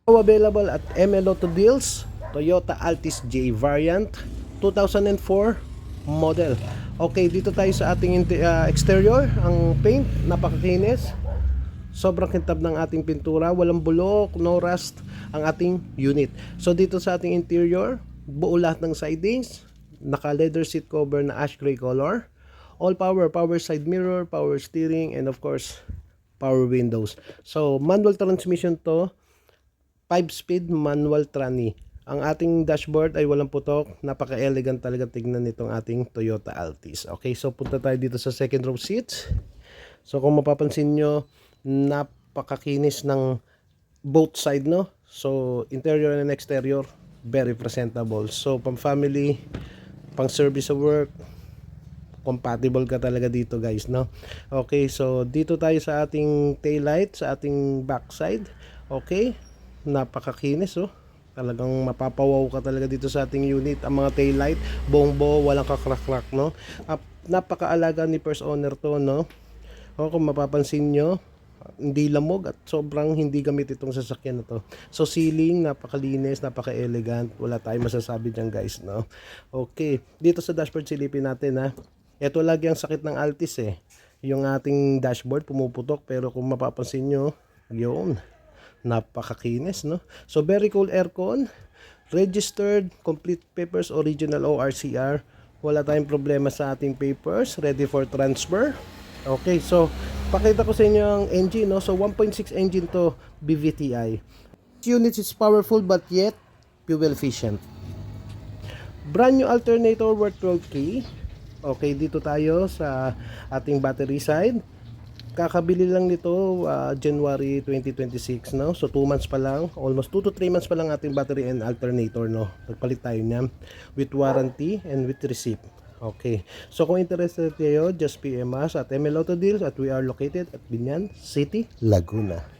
Available at ML Auto Deals, Toyota Altis J variant 2004 model. Okay, dito tayo sa ating exterior. Ang paint, napakakinis. Sobrang kintab ng ating pintura, walang bulok, no rust ang ating unit. So dito sa ating interior, buo lahat ng sidings, naka leather seat cover na ash gray color. All power, power side mirror, power steering, and of course, power windows. So manual transmission to, 5-speed manual tranny. Ang ating dashboard ay walang putok. Napaka-elegant talaga tignan nitong ating Toyota Altis. Okay, so punta tayo dito sa second row seats. So kung mapapansin nyo, napakakinis ng both side, no? So interior and exterior, very presentable. So pang family, pang service sa work, compatible ka talaga dito guys, no? Okay, so dito tayo sa ating tail light, sa ating backside. Okay, napakakinis, oh. Talagang mapapawaw ka talaga dito sa ating unit. Ang mga tail light, buong-buo, walang kakrak-krak, no? Napakaalaga ni first owner to, no? O kung mapapansin nyo, hindi lamog at sobrang hindi gamit itong sasakyan na to. So ceiling, napakalinis, napaka-elegant. Wala tayong masasabi dyan guys, no? Okay, dito sa dashboard silipin natin, ha. Ito lagi ang sakit ng Altis, eh. Yung ating dashboard pumuputok, pero kung mapapansin nyo, yun, napakakinis, no? So very cool aircon, registered, complete papers, original ORCR. Wala tayong problema sa ating papers, ready for transfer. Okay, so pakita ko sa inyo ang engine, no? So 1.6 engine to, BVTI. This unit is powerful but yet fuel efficient. Brand new alternator worth 12K. Okay, dito tayo sa ating battery side. Kakabili lang nito January 2026, no? So 2 months pa lang, almost 2 to 3 months pa lang ating battery and alternator, no? Nagpalit tayo niyan with warranty and with receipt. Okay. So kung interested kayo, just PM us at ML Auto Deals at we are located at Binyan City, Laguna.